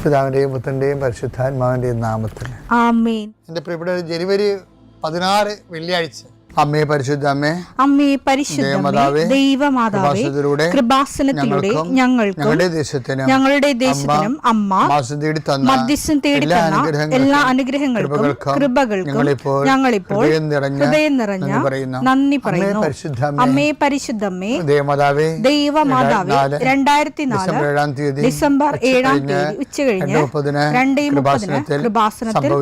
പിതാവിന്റെയും പുത്രന്റെയും പരിശുദ്ധാത്മാവിന്റെയും നാമത്തിൽ ആമേൻ. എൻ്റെ പ്രിയപ്പെട്ട ജനുവരി 16 വെള്ളിയാഴ്ച, അമ്മേ പരിശുദ്ധ അമ്മേ, അമ്മേ പരിശുദ്ധമേ, ദൈവമാതാവേ, കൃപാസനത്തിലൂടെ ഞങ്ങൾക്കും ഞങ്ങളുടെ ദേശത്തിനും അമ്മ മധ്യസ്ഥം തേടി തന്ന എല്ലാ അനുഗ്രഹങ്ങൾക്കും കൃപകൾക്കും ഞങ്ങളിപ്പോൾ ഹൃദയം നിറഞ്ഞ നന്ദി പറയുന്നു. അമ്മേ പരിശുദ്ധമേ, ദൈവമാതാവേ, 2004 ഡിസംബർ 7 ഉച്ചകഴിഞ്ഞ് 2:30 കൃപാസനത്തിൽ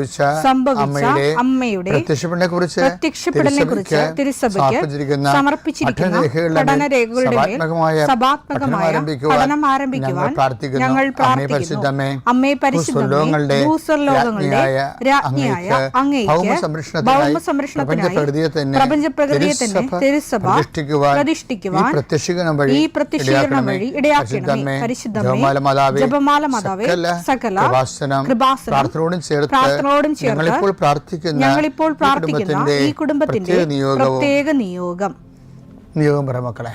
സംഭവിച്ച അമ്മയുടെ പ്രത്യക്ഷപ്പെടലിനെ കുറിച്ച് തിരുസഭയ്ക്ക് സമർപ്പിച്ചിരിക്കുന്ന പഠനരേഖകളുടെ മേൽ സഭാത്മകമായ പഠനം ആരംഭിക്കുവാൻ ഞങ്ങൾ പ്രാർത്ഥിക്കുന്നു. അമ്മേ പരിശുദ്ധമേ, ഭൂസ്വർലോകങ്ങളുടെ രാജ്ഞിയായ അങ്ങേയ്ക്ക് ഭൗമസംരക്ഷണത്തിനായി പ്രപഞ്ചപ്രകൃതിയെ തന്നെ തിരുസഭ പ്രതിഷ്ഠിക്കുവാൻ ഈ പ്രത്യക്ഷീകരണം വഴി ഇടയാക്കണമേ. പരിശുദ്ധമേ, ജപമാല മാതാവേ, സകല കൃപാസനം പ്രാർത്ഥനയോടും ചേർത്ത് ഞങ്ങളിപ്പോൾ പ്രാർത്ഥിക്കുന്ന ഈ കുടുംബത്തിന്റെ പ്രത്യേക നിയോഗം പറ മക്കളെ.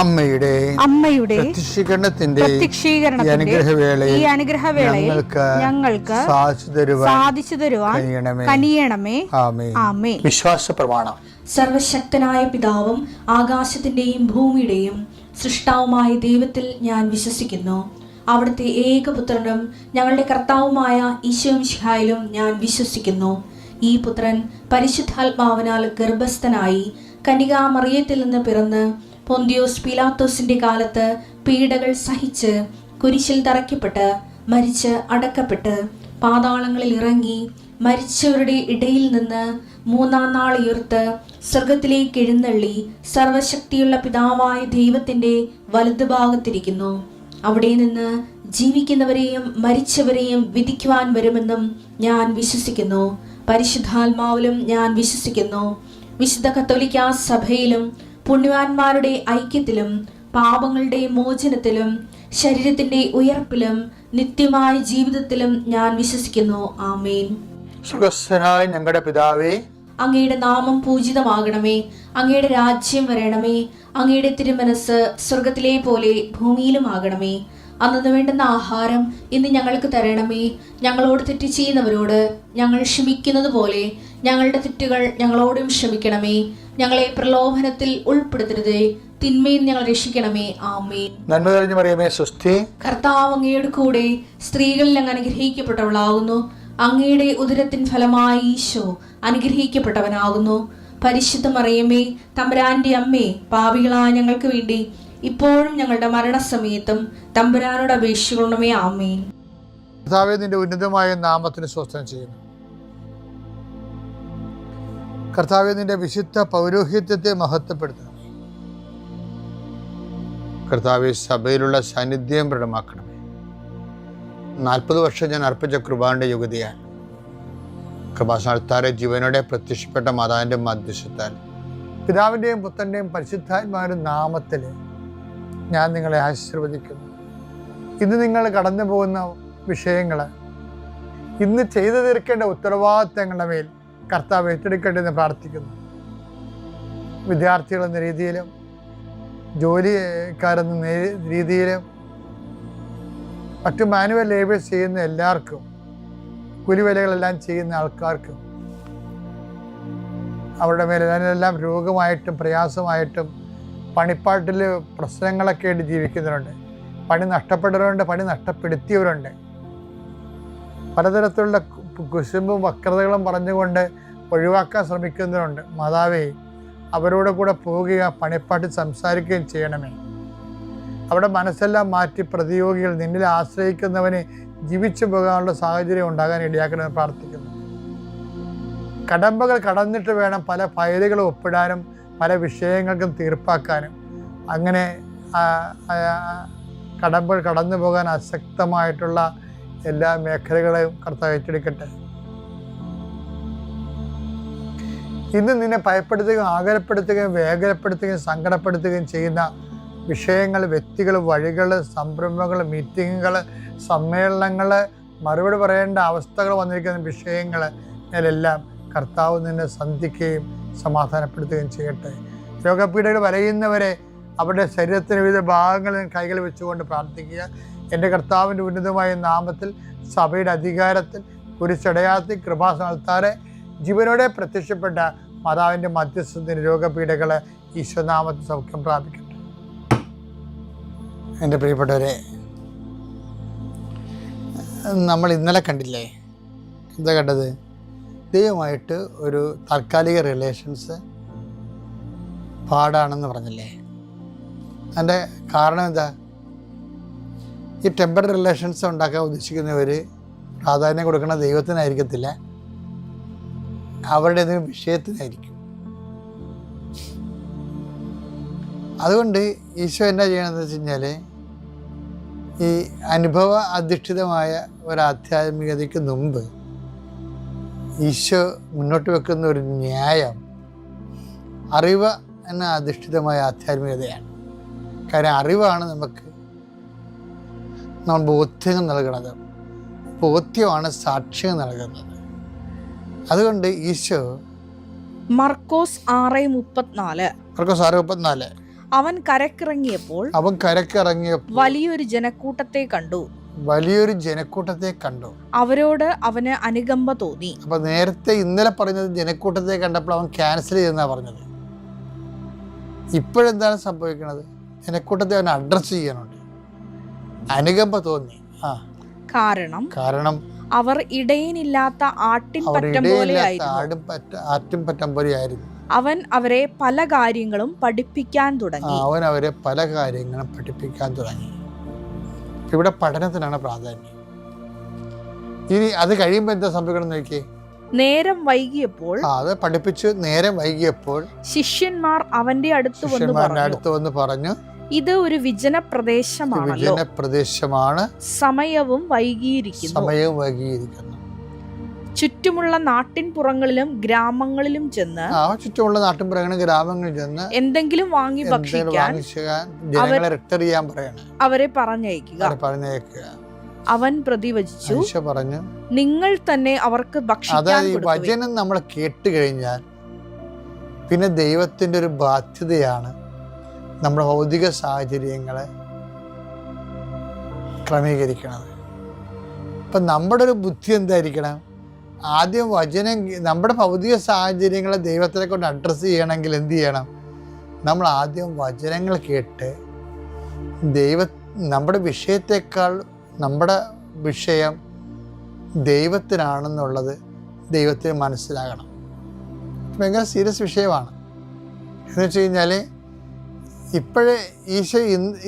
അമ്മയുടെ പ്രത്യക്ഷീകരണത്തിന്റെ ഈ അനുഗ്രഹവേളയിൽ ഞങ്ങൾക്ക് സാധിച്ചു തരുവാൻ കനിയണമേ. ആമേൻ. വിശ്വാസ പ്രമാണം. സർവശക്തനായ പിതാവും ആകാശത്തിന്റെയും ഭൂമിയുടെയും സൃഷ്ടാവുമായ ദൈവത്തിൽ ഞാൻ വിശ്വസിക്കുന്നു. അവിടുത്തെ ഏകപുത്രനും ഞങ്ങളുടെ കർത്താവുമായ ഈശോമിശിഹായിലും ഞാൻ വിശ്വസിക്കുന്നു. ഈ പുത്രൻ പരിശുദ്ധാത്മാവിനാൽ ഗർഭസ്ഥനായി കന്യകാമറിയത്തിൽ നിന്ന് പിറന്ന് പൊന്തിയോസ് പീലാത്തോസിന്റെ കാലത്ത് പീഡകൾ സഹിച്ച് കുരിശിൽ തറയ്ക്കപ്പെട്ട് മരിച്ച് അടക്കപ്പെട്ട് പാതാളങ്ങളിൽ ഇറങ്ങി മരിച്ചവരുടെ ഇടയിൽ നിന്ന് 3-ാം നാൾ ഉയർത്ത് സ്വർഗത്തിലേക്ക് എഴുന്നള്ളി സർവശക്തിയുള്ള പിതാവായ ദൈവത്തിന്റെ വലതുഭാഗത്തിരിക്കുന്നു. അവിടെ നിന്ന് ജീവിക്കുന്നവരെയും മരിച്ചവരെയും വിധിക്കുവാൻ വരുമെന്നും ഞാൻ വിശ്വസിക്കുന്നു. പരിശുദ്ധാത്മാവിലും ഞാൻ വിശ്വസിക്കുന്നു. വിശുദ്ധ കത്തോലിക്കാ സഭയിലും പുണ്യവാന്മാരുടെ ഐക്യത്തിലും പാപങ്ങളുടെ മോചനത്തിലും ശരീരത്തിന്റെ ഉയർപ്പിലും നിത്യമായ ജീവിതത്തിലും ഞാൻ വിശ്വസിക്കുന്നു. ആമേൻ. സ്വർഗ്ഗസ്ഥനായ ഞങ്ങളുടെ പിതാവേ, അങ്ങയുടെ നാമം പൂജിതമാകണമേ. അങ്ങയുടെ രാജ്യം വരണമേ. അങ്ങയുടെ തിരുമനസ് സ്വർഗത്തിലെ പോലെ ഭൂമിയിലും ആകണമേ. അന്നു വേണ്ടുന്ന ആഹാരം ഇന്ന് ഞങ്ങൾക്ക് തരണമേ. ഞങ്ങളോട് തെറ്റ് ചെയ്യുന്നവരോട് ഞങ്ങൾ ക്ഷമിക്കുന്നത് പോലെ ഞങ്ങളുടെ തെറ്റുകൾ ഞങ്ങളോടും ക്ഷമിക്കണമേ. ഞങ്ങളെ പ്രലോഭനത്തിൽ ഉൾപ്പെടുത്തരുതേ, തിന്മയിൽ ഞങ്ങൾ രക്ഷിക്കണമേ. ആമേൻ. നന്മ നിറഞ്ഞ മറിയമേ, സ്വസ്തി. കർത്താവ് അങ്ങയുടെ കൂടെ സ്ത്രീകളിൽ അങ്ങ് അനുഗ്രഹിക്കപ്പെട്ടവളാകുന്നു. അങ്ങയുടെ ഉദരത്തിൻ ഫലമായി ഈശോ അനുഗ്രഹിക്കപ്പെട്ടവനാകുന്നു. പരിശുദ്ധ മറിയമേ, തമ്പുരാന്റെ അമ്മേ, പാപികളായ ഞങ്ങൾക്ക് വേണ്ടി ഇപ്പോഴും ഞങ്ങളുടെ മരണസമയത്തും തമ്പുരാനോട് അപേക്ഷിക്കണമേ. ആമേൻ. കർത്താവേ, നിന്റെ ഉന്നതമായ നാമത്തിന് സ്വസ്ഥം ചെയ്യുന്നു. കർത്താവേ, നിന്റെ വിശുദ്ധ പൗരോഹിത്യത്തെ മഹത്വപ്പെടുത്തണമേ. കർത്താവേ, സഭയിലുള്ള സാന്നിധ്യം പ്രകടമാക്കണമേ. 40 വർഷം ഞാൻ അർപ്പിച്ച കൃപാന്റെ യുഗതിയാൽ കൃപാസനത്താരെ ജീവനോടെ പ്രത്യക്ഷപ്പെട്ട മാതാവിന്റെ മധ്യസ്ഥത്താൽ പിതാവിന്റെയും പുത്രന്റെയും പരിശുദ്ധാത്മാവിന്റെ നാമത്തിൽ ഞാൻ നിങ്ങളെ ആശീർവദിക്കുന്നു. ഇന്ന് നിങ്ങൾ കടന്നു പോകുന്ന വിഷയങ്ങൾ, ഇന്ന് ചെയ്തു തീർക്കേണ്ട ഉത്തരവാദിത്തങ്ങളുടെ മേൽ കർത്താവ് ഏറ്റെടുക്കട്ടെ എന്ന് പ്രാർത്ഥിക്കുന്നു. വിദ്യാർത്ഥികളെന്ന രീതിയിലും ജോലിക്കാരെന്ന രീതിയിലും മറ്റു മാനുവൽ ലേബേഴ്സ് ചെയ്യുന്ന എല്ലാവർക്കും, കൂലിവേലകളെല്ലാം ചെയ്യുന്ന ആൾക്കാർക്കും അവരുടെ മേലെല്ലാം രോഗമായിട്ടും പ്രയാസമായിട്ടും പണിപ്പാട്ടിൽ പ്രശ്നങ്ങളൊക്കെ ആയിട്ട് ജീവിക്കുന്നവരുണ്ട്. പണി നഷ്ടപ്പെട്ടവരുണ്ട്, പണി നഷ്ടപ്പെടുത്തിയവരുണ്ട്. പലതരത്തിലുള്ള കുശുമ്പും വക്രതകളും പറഞ്ഞുകൊണ്ട് ഒഴിവാക്കാൻ ശ്രമിക്കുന്നവരുണ്ട്. മാതാവേ, അവരോട് കൂടെ പോവുകയോ പണിപ്പാട്ടി സംസാരിക്കുകയും ചെയ്യണമേ. അവിടെ മനസ്സെല്ലാം മാറ്റി പ്രതിയോഗികൾ നിന്നിൽ ആശ്രയിക്കുന്നവനെ ജീവിച്ചു പോകാനുള്ള സാഹചര്യം ഉണ്ടാകാൻ ഇടയാക്കണമെന്ന് പ്രാർത്ഥിക്കുന്നു. കടമ്പകൾ കടന്നിട്ട് വേണം പല ഫയലുകളും ഒപ്പിടാനും പല വിഷയങ്ങൾക്കും തീർപ്പാക്കാനും. അങ്ങനെ കടമ്പകൾ കടന്നു പോകാൻ അശക്തമായിട്ടുള്ള എല്ലാ മേഖലകളെയും കർത്താവ് ഏറ്റെടുക്കട്ടെ. ഇന്ന് നിന്നെ ഭയപ്പെടുത്തുകയും ആകുലപ്പെടുത്തുകയും വേഗപ്പെടുത്തുകയും സങ്കടപ്പെടുത്തുകയും ചെയ്യുന്ന വിഷയങ്ങൾ, വ്യക്തികൾ, വഴികൾ, സംരംഭങ്ങൾ, മീറ്റിങ്ങുകൾ, സമ്മേളനങ്ങൾ, മറുപടി പറയേണ്ട അവസ്ഥകൾ വന്നിരിക്കുന്ന വിഷയങ്ങൾ ഇതിലെല്ലാം കർത്താവ് നിന്നെ സന്ധിക്കുകയും സമാധാനപ്പെടുത്തുകയും ചെയ്യട്ടെ. രോഗപീഠകൾ വലയുന്നവരെ അവരുടെ ശരീരത്തിന് വിവിധ ഭാഗങ്ങളിൽ കൈകൾ വെച്ചുകൊണ്ട് പ്രാർത്ഥിക്കുക. എൻ്റെ കർത്താവിൻ്റെ ഉന്നതമായ നാമത്തിൽ, സഭയുടെ അധികാരത്തിൽ, കുരിശടയാളത്തിൽ, കൃപാസനത്താറെ ജീവനോടെ പ്രത്യക്ഷപ്പെട്ട മാതാവിൻ്റെ മധ്യസ്ഥത്തിന് രോഗപീഠകൾ ഈശ്വരനാമത്തിൽ സൗഖ്യം പ്രാപിക്കട്ടെ. എൻ്റെ പ്രിയപ്പെട്ടവരെ, നമ്മൾ ഇന്നലെ കണ്ടില്ലേ, എന്താ കണ്ടത്? ദൈവമായിട്ട് ഒരു താൽക്കാലിക റിലേഷൻസ് പാടാണെന്ന് പറഞ്ഞില്ലേ? അതിൻ്റെ കാരണം എന്താ? ഈ ടെമ്പററി റിലേഷൻസ് ഉണ്ടാക്കാൻ ഉദ്ദേശിക്കുന്നവർ പ്രാധാന്യം കൊടുക്കുന്ന ദൈവത്തിനായിരിക്കത്തില്ല, അവരുടെ ഏതെങ്കിലും വിഷയത്തിനായിരിക്കും. അതുകൊണ്ട് ഈശോ എന്നാ ചെയ്യണമെന്ന് വെച്ച് കഴിഞ്ഞാൽ, ഈ അനുഭവ അധിഷ്ഠിതമായ ഒരു ആധ്യാത്മികതയ്ക്ക് മുമ്പ് ഈശോ മുന്നോട്ട് വെക്കുന്ന ഒരു ന്യായം അറിവ് എന്ന അധിഷ്ഠിതമായ ആധ്യാത്മികതയാണ്. കാര്യം അറിവാണ് നമ്മൾ ബോധ്യം നൽകുന്നത്, ബോധ്യമാണ് സാക്ഷ്യം നൽകുന്നത്. അതുകൊണ്ട് ഈശോ മർക്കോസ് 6:34 അവൻ കരക്കിറങ്ങിയപ്പോൾ വലിയൊരു ജനക്കൂട്ടത്തെ കണ്ടു. അവരോട് അവന് അനുകമ്പ തോന്നി. അപ്പൊ നേരത്തെ ഇന്നലെ പറഞ്ഞത് ജനക്കൂട്ടത്തെ കണ്ടപ്പോൾ അവൻ ക്യാൻസൽ ചെയ്തെന്നാ പറഞ്ഞത്. ഇപ്പോഴെന്താണ് സംഭവിക്കുന്നത്? ജനക്കൂട്ടത്തെ അവൻ അഡ്രസ് ചെയ്യാനുണ്ട്. അനുകമ്പ തോന്നി. കാരണം അവർ ഇടയനില്ലാത്ത ആട്ടിൻപറ്റം പോലെയായിരുന്നു. അവൻ അവരെ പല കാര്യങ്ങളും പഠിപ്പിക്കാൻ തുടങ്ങി. ഇവിടെ പഠനത്തിനാണ് പ്രാധാന്യം. ഇനി അത് കഴിയുമ്പോൾ എന്താ സംഭവിക്കണം നോക്കിയേ. നേരം വൈകിയപ്പോൾ അത് പഠിപ്പിച്ചു. നേരം വൈകിയപ്പോൾ ശിഷ്യന്മാർ അവന്റെ അടുത്ത് വന്ന് പറഞ്ഞു, ഇത് ഒരു വിജന പ്രദേശമാണ്, സമയവും വൈകിയിരിക്കുന്നു. ചുറ്റുമുള്ള നാട്ടിൻപുറങ്ങളിലും ഗ്രാമങ്ങളിലും ചെന്ന് എന്തെങ്കിലും വാങ്ങി ഭക്ഷിക്കാൻ അവരെ പറഞ്ഞയക്കുക. അവൻ പ്രതിവചിച്ചു, നിങ്ങൾ തന്നെ അവർക്ക് ഭക്ഷിക്കാൻ. വചനം നമ്മൾ കേട്ട് കഴിഞ്ഞാൽ പിന്നെ ദൈവത്തിൻ്റെ ഒരു ബാധ്യതയാണ് നമ്മുടെ ഭൗതിക സാഹചര്യങ്ങളെ ക്രമീകരിക്കുന്നത്. അപ്പം നമ്മുടെ ഒരു ബുദ്ധി എന്തായിരിക്കണം? ആദ്യം വചനം, നമ്മുടെ ഭൗതിക സാഹചര്യങ്ങളെ ദൈവത്തിനെ കൊണ്ട് അഡ്രസ്സ് ചെയ്യണമെങ്കിൽ എന്ത് ചെയ്യണം? നമ്മൾ ആദ്യം വചനങ്ങൾ കേട്ട് നമ്മുടെ വിഷയത്തെക്കാൾ നമ്മുടെ വിഷയം ദൈവത്തിനാണെന്നുള്ളത് ദൈവത്തിന് മനസ്സിലാകണം. ഭയങ്കര സീരിയസ് വിഷയമാണ്. എന്ന് വെച്ച് കഴിഞ്ഞാൽ ഇപ്പോഴേ ഈശോ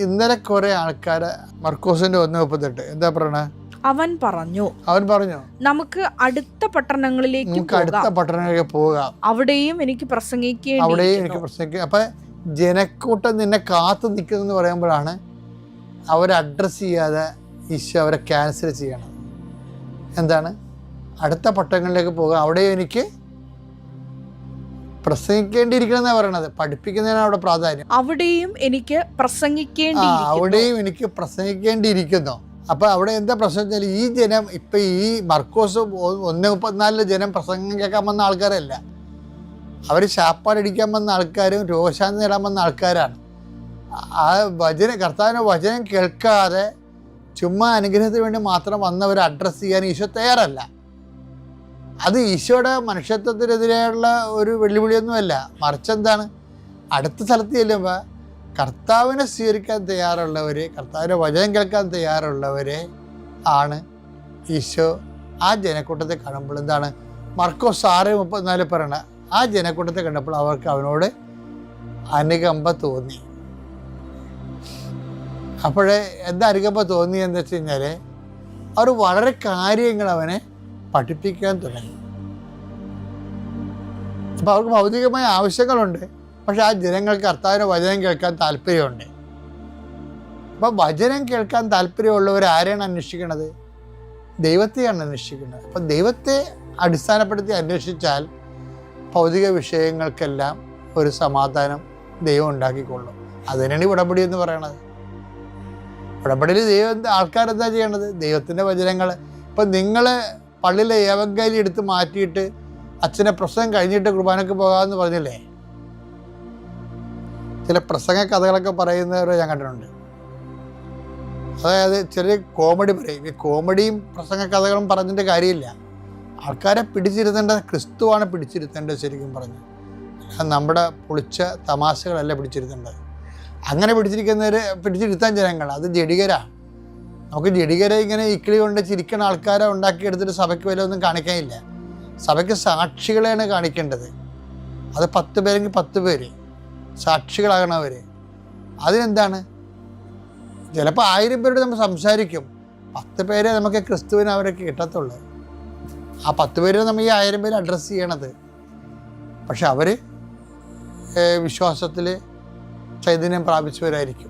ഇന്നലെ കുറേ ആൾക്കാർ മർക്കോസിൻ്റെ 1:38 എന്താ പറയണേ? അവൻ പറഞ്ഞു നമുക്ക് അടുത്ത പട്ടണങ്ങളിലേക്ക് പോകാം, അവിടെയും എനിക്ക് പ്രസംഗിക്കാം. അപ്പൊ ജനക്കൂട്ടം നിന്നെ കാത്തു നിൽക്കുന്നു പറയുമ്പോഴാണ് അവരെ അഡ്രസ്സ് ചെയ്യാതെ ഈശോ അവരെ ക്യാൻസൽ ചെയ്യണം. എന്താണ്? അടുത്ത പട്ടണങ്ങളിലേക്ക് പോകാം, അവിടെയും എനിക്ക് പ്രസംഗിക്കേണ്ടിയിരിക്കണമെന്നാണ് പറയണത്. പഠിപ്പിക്കുന്നതിനാണ് അവിടെ പ്രാധാന്യം. അവിടെയും എനിക്ക് പ്രസംഗിക്കേണ്ടിയിരിക്കുന്നു. അപ്പൊ അവിടെ എന്താ പ്രശ്നം വെച്ചാൽ, ഈ ജനം ഇപ്പൊ ഈ മർക്കോസ് 1:34 ജനം പ്രസംഗം കേൾക്കാൻ വന്ന ആൾക്കാരല്ല. അവർ ശാപ്പാടടിക്കാൻ വന്ന ആൾക്കാരും രോഗശാന്തി നേടാൻ വന്ന ആൾക്കാരാണ്. ആ കർത്താവിൻ്റെ വചനം കേൾക്കാതെ ചുമ്മാ അനുഗ്രഹത്തിന് വേണ്ടി മാത്രം വന്നവരെ അഡ്രസ്സ് ചെയ്യാൻ ഈശോ തയ്യാറല്ല. അത് ഈശോയുടെ മനുഷ്യത്വത്തിനെതിരെയുള്ള ഒരു വെല്ലുവിളിയൊന്നുമല്ല. മറിച്ചെന്താണ്? അടുത്ത സ്ഥലത്ത് ചെല്ലുമ്പോൾ കർത്താവിനെ സ്വീകരിക്കാൻ തയ്യാറുള്ളവർ, കർത്താവിൻ്റെ വചനം കേൾക്കാൻ തയ്യാറുള്ളവരെ ആണ് ഈശോ ആ ജനക്കൂട്ടത്തെ കാണുമ്പോൾ എന്താണ് മർക്കോസ് 6:34 പറയണ, ആ ജനക്കൂട്ടത്തെ കണ്ടപ്പോൾ അവർക്ക് അവനോട് അനുകമ്പ തോന്നി. അപ്പോഴേ എന്താ അനുകമ്പ തോന്നിയെന്ന് വെച്ച് കഴിഞ്ഞാൽ അവർ വളരെ കാര്യങ്ങൾ അവനെ പഠിപ്പിക്കാൻ തുടങ്ങി. അപ്പോൾ അവർക്ക് ഭൗതികമായ ആവശ്യങ്ങളുണ്ട്, പക്ഷെ ആ ജനങ്ങൾക്ക് കർത്താവിൻ്റെ വചനം കേൾക്കാൻ താല്പര്യമുണ്ട്. അപ്പോൾ വചനം കേൾക്കാൻ താല്പര്യമുള്ളവർ ആരെയാണ് അന്വേഷിക്കുന്നത്? ദൈവത്തെയാണ് അന്വേഷിക്കുന്നത്. അപ്പോൾ ദൈവത്തെ അടിസ്ഥാനപ്പെടുത്തി അന്വേഷിച്ചാൽ ഭൗതിക വിഷയങ്ങൾക്കെല്ലാം ഒരു സമാധാനം ദൈവം ഉണ്ടാക്കിക്കൊള്ളും. അതിനാണ് ഉടമ്പടി എന്ന് പറയണത്. ഉടമ്പടിയിൽ ദൈവം ആൾക്കാരെന്താ ചെയ്യണത്? ദൈവത്തിൻ്റെ വചനങ്ങൾ. ഇപ്പം നിങ്ങൾ പള്ളിയിലെ ഏവങ്കേലി എടുത്ത് മാറ്റിയിട്ട് അച്ഛനെ പ്രസംഗം കഴിഞ്ഞിട്ട് കുർബാനക്ക് പോകാമെന്ന് പറഞ്ഞില്ലേ? ചില പ്രസംഗ കഥകളൊക്കെ പറയുന്നവരെ ഞാൻ കണ്ടിട്ടുണ്ട്. അതായത് ചെറിയ കോമഡി പറയും. ഈ കോമഡിയും പ്രസംഗ കഥകളും പറഞ്ഞിട്ട് കാര്യമില്ല. ആൾക്കാരെ പിടിച്ചിരുത്തേണ്ടത് ക്രിസ്തുവാണ് പിടിച്ചിരുത്തേണ്ടത്. ശരിക്കും പറഞ്ഞു നമ്മുടെ പൊളിച്ച തമാശകളല്ല പിടിച്ചിരുത്തേണ്ടത്. അങ്ങനെ പിടിച്ചിരുത്താൻ ജനങ്ങൾ അത് ജഡികരാണ്. നമുക്ക് ജഡികരെ ഇങ്ങനെ ഇക്കിളി കൊണ്ട് ചിരിക്കണ ആൾക്കാരെ ഉണ്ടാക്കിയെടുത്തിട്ട് സഭയ്ക്ക് വല്ലതൊന്നും കാണിക്കാനില്ല. സഭയ്ക്ക് സാക്ഷികളെയാണ് കാണിക്കേണ്ടത്. അത് 10 പേരെങ്കിൽ 10 പേര് സാക്ഷികളാകണവർ. അതിനെന്താണ്? ചിലപ്പോൾ 1000 പേരോട് നമ്മൾ സംസാരിക്കും, 10 പേരെ നമുക്ക് ക്രിസ്തുവിനെ അവരൊക്കെ കിട്ടത്തുള്ളൂ. ആ 10 പേരെ നമ്മൾ ഈ 1000 പേര് അഡ്രസ്സ് ചെയ്യണത്. പക്ഷെ അവർ വിശ്വാസത്തിൽ ചൈതന്യം പ്രാപിച്ചവരായിരിക്കും.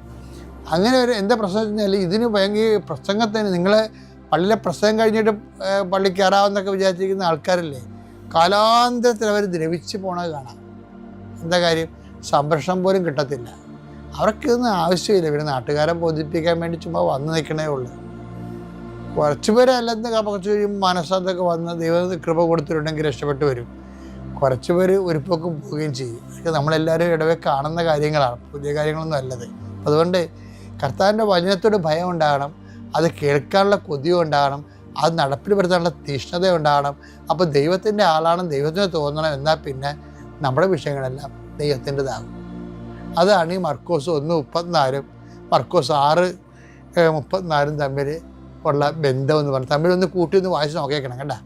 അങ്ങനെ ഒരു എന്താ പ്രശ്നം വെച്ചാൽ ഇതിന് ഭയങ്കര പ്രസംഗത്തിന് നിങ്ങൾ പള്ളിയിലെ പ്രസംഗം കഴിഞ്ഞിട്ട് പള്ളി കയറാമെന്നൊക്കെ വിചാരിച്ചിരിക്കുന്ന ആൾക്കാരല്ലേ, കാലാന്തരത്തിൽ അവർ ദ്രവിച്ച് പോണത് കാണാം. എന്താ കാര്യം? സംരക്ഷണം പോലും കിട്ടത്തില്ല. അവർക്കിതൊന്നും ആവശ്യമില്ല. ഇവർ നാട്ടുകാരെ ബോധിപ്പിക്കാൻ വേണ്ടി ചുമ്മാ വന്ന് നിൽക്കണേ ഉള്ളൂ. കുറച്ച് പേരെ അല്ലെന്ന് കുറച്ച് കഴിയുമ്പോൾ മനസ്സൊക്കെ വന്ന് ദൈവം കൃപ കൊടുത്തിട്ടുണ്ടെങ്കിൽ രക്ഷപ്പെട്ടു വരും. കുറച്ച് പേര് ഒരുപ്പൊക്കെ പോവുകയും ചെയ്യും. അതൊക്കെ നമ്മളെല്ലാവരും ഇടവേ കാണുന്ന കാര്യങ്ങളാണ്, പുതിയ കാര്യങ്ങളൊന്നും അല്ലത്. അതുകൊണ്ട് കർത്താവിൻ്റെ വചനത്തോട് ഭയം ഉണ്ടാകണം, അത് കേൾക്കാനുള്ള കൊതിയും ഉണ്ടാകണം, അത് നടപ്പിൽ വരുത്താനുള്ള തീഷ്ണത ഉണ്ടാകണം. അപ്പോൾ ദൈവത്തിൻ്റെ ആളാണ് ദൈവത്തിന് തോന്നണം. എന്നാൽ പിന്നെ നമ്മുടെ വിഷയങ്ങളെല്ലാം ദൈവത്തിൻ്റെതാകും. അതാണ് ഈ മർക്കോസ് 1:34 മർക്കോസ് 6:34 തമ്മിൽ ഉള്ള ബന്ധം എന്ന് പറഞ്ഞാൽ. തമ്മിലൊന്ന് കൂട്ടി ഒന്ന് വായിച്ച് നോക്കിയേക്കണം കേട്ടോ.